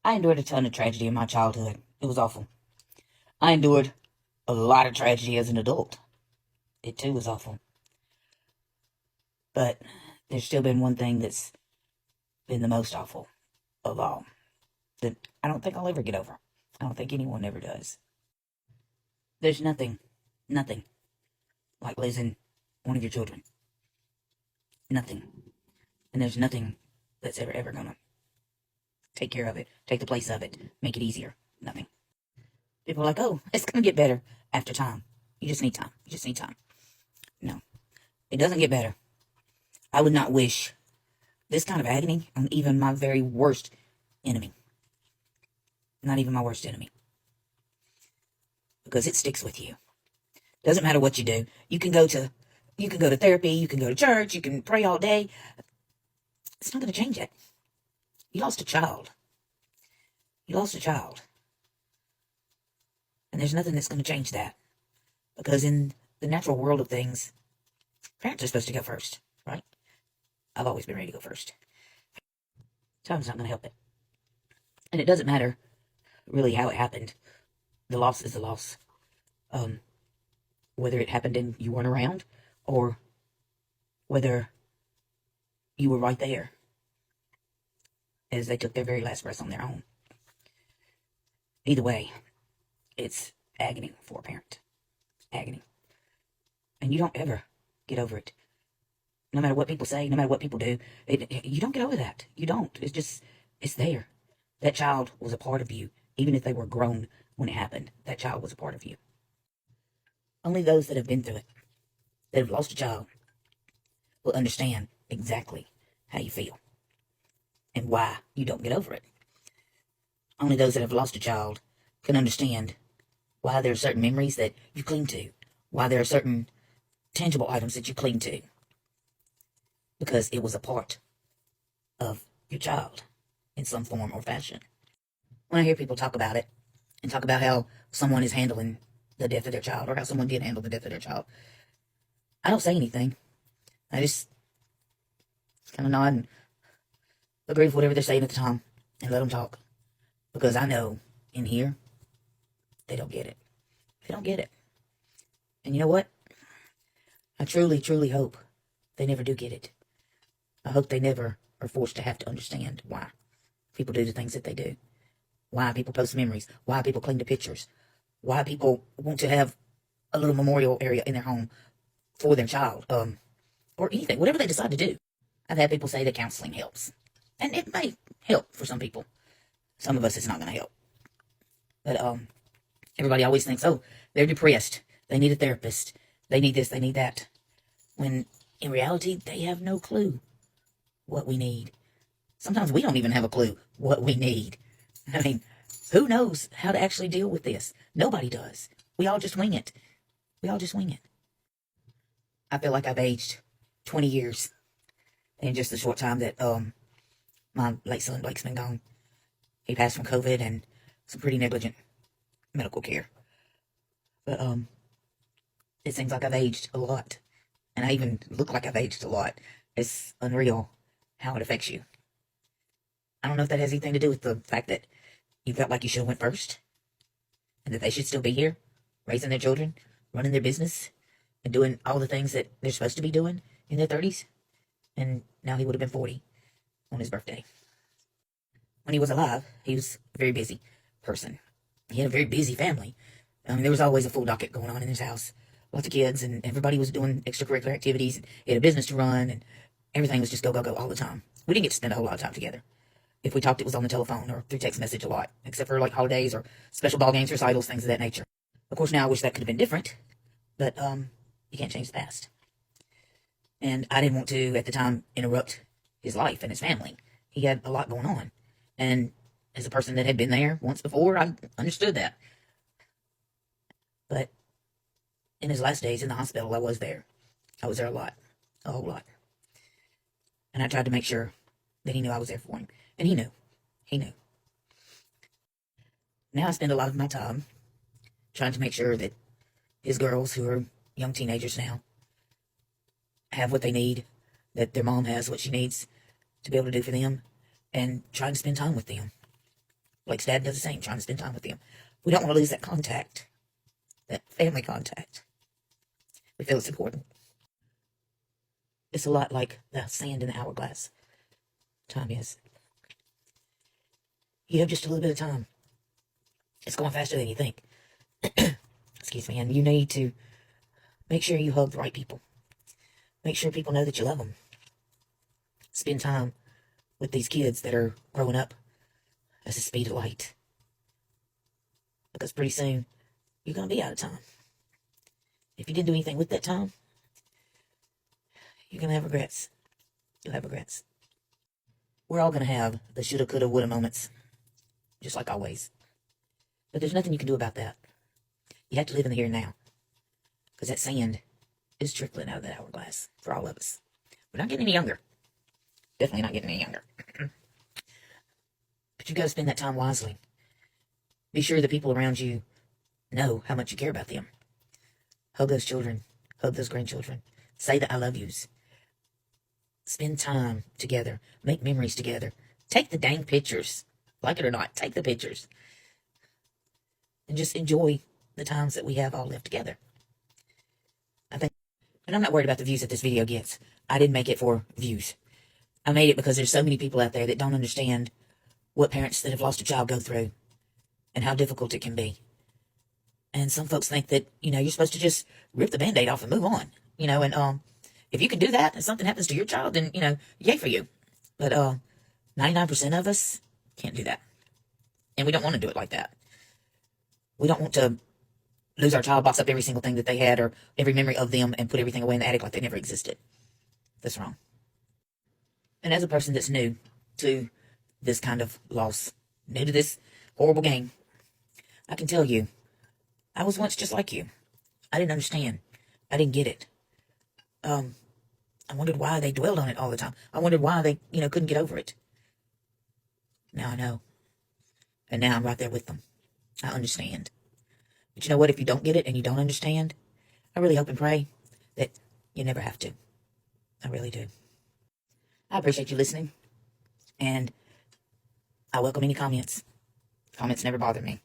I endured a ton of tragedy in my childhood. It was awful. I endured a lot of tragedy as an adult. It too was awful. But there's still been one thing that's been the most awful of all that I don't think I'll ever get over. I don't think anyone ever does. There's nothing like losing one of your children. Nothing. And there's nothing that's ever gonna take care of it, take the place of it, make it easier. Nothing. People are like, oh, it's gonna get better after time. You just need time. You just need time. No, it doesn't get better. I would not wish this kind of agony on even my very worst enemy. Not even my worst enemy. Because it sticks with you. Doesn't matter what you do. You can go to therapy, you can go to church, you can pray all day. It's not going to change it. You lost a child. You lost a child. And there's nothing that's going to change that. Because in the natural world of things, parents are supposed to go first, right? I've always been ready to go first. Time's not going to help it. And it doesn't matter really how it happened. The loss is the loss. Whether it happened and you weren't around, or whether you were right there as they took their very last breaths on their own. Either way, it's agony for a parent. Agony. And you don't ever get over it. No matter what people say, no matter what people do, you don't get over that. You don't. It's there. That child was a part of you. Even if they were grown when it happened, that child was a part of you. Only those that have been through it, that have lost a child, will understand exactly how you feel and why you don't get over it. Only those that have lost a child can understand why there are certain memories that you cling to, why there are certain tangible items that you cling to, because it was a part of your child in some form or fashion. When I hear people talk about it and talk about how someone is handling the death of their child or how someone did handle the death of their child, I don't say anything. I just kind of nod and agree with whatever they're saying at the time and let them talk. Because I know in here, they don't get it. They don't get it. And you know what? I truly, truly hope they never do get it. I hope they never are forced to have to understand why people do the things that they do. Why people post memories. Why people cling to pictures. Why people want to have a little memorial area in their home for their child. Or anything. Whatever they decide to do. I've had people say that counseling helps. And it may help for some people. Some of us it's not going to help. But everybody always thinks, oh, they're depressed. They need a therapist. They need this, they need that. When in reality, they have no clue what we need. Sometimes we don't even have a clue what we need. I mean, who knows how to actually deal with this? Nobody does. We all just wing it. We all just wing it. I feel like I've aged 20 years in just the short time that my late son Blake's been gone. He passed from COVID and some pretty negligent medical care. But it seems like I've aged a lot. And I even look like I've aged a lot. It's unreal how it affects you. I don't know if that has anything to do with the fact that you felt like you should have went first. And that they should still be here, raising their children, running their business, and doing all the things that they're supposed to be doing in their 30s. And now he would have been 40 on his birthday. When he was alive, he was a very busy person. He had a very busy family. I mean, there was always a full docket going on in his house. Lots of kids, and everybody was doing extracurricular activities. He had a business to run, and everything was just go, go, go all the time. We didn't get to spend a whole lot of time together. If we talked, it was on the telephone or through text message a lot, except for like holidays or special ball games, recitals, things of that nature. Of course, now I wish that could have been different, but you can't change the past. And I didn't want to, at the time, interrupt his life and his family. He had a lot going on. And as a person that had been there once before, I understood that. But in his last days in the hospital, I was there. I was there a lot. A whole lot. And I tried to make sure that he knew I was there for him. And he knew. He knew. Now I spend a lot of my time trying to make sure that his girls, who are young teenagers now, have what they need, that their mom has what she needs to be able to do for them, and trying to spend time with them. Blake's dad does the same, trying to spend time with them. We don't want to lose that contact, that family contact. We feel it's important. It's a lot like the sand in the hourglass. Time is. You have just a little bit of time. It's going faster than you think. Excuse me. And you need to make sure you hug the right people. Make sure people know that you love them. Spend time with these kids that are growing up at the speed of light. Because pretty soon, you're going to be out of time. If you didn't do anything with that time, you're going to have regrets. You'll have regrets. We're all going to have the shoulda, coulda, woulda moments. Just like always. But there's nothing you can do about that. You have to live in the here and now. Because that sand is trickling out of that hourglass for all of us. We're not getting any younger. Definitely not getting any younger. But you've got to spend that time wisely. Be sure the people around you know how much you care about them. Hug those children. Hug those grandchildren. Say the I love yous. Spend time together. Make memories together. Take the dang pictures. Like it or not, take the pictures. And just enjoy the times that we have all lived together. And I'm not worried about the views that this video gets. I didn't make it for views. I made it because there's so many people out there that don't understand what parents that have lost a child go through and how difficult it can be. And some folks think that, you're supposed to just rip the Band-Aid off and move on. And if you can do that and something happens to your child, then, yay for you. But 99% of us can't do that. And we don't want to do it like that. We don't want to lose our child, box up every single thing that they had or every memory of them and put everything away in the attic like they never existed. That's wrong. And as a person that's new to this kind of loss, new to this horrible game, I can tell you, I was once just like you. I didn't understand. I didn't get it. I wondered why they dwelled on it all the time. I wondered why they, couldn't get over it. Now I know. And now I'm right there with them. I understand. But you know what? If you don't get it and you don't understand, I really hope and pray that you never have to. I really do. I appreciate you listening. And I welcome any comments. Comments never bother me.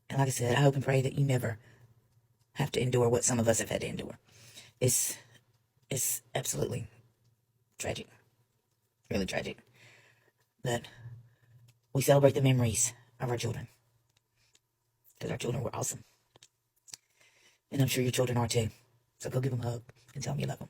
And like I said, I hope and pray that you never have to endure what some of us have had to endure. It's absolutely tragic. Really tragic. But we celebrate the memories of our children. Because our children were awesome. And I'm sure your children are too. So go give them a hug and tell them you love them.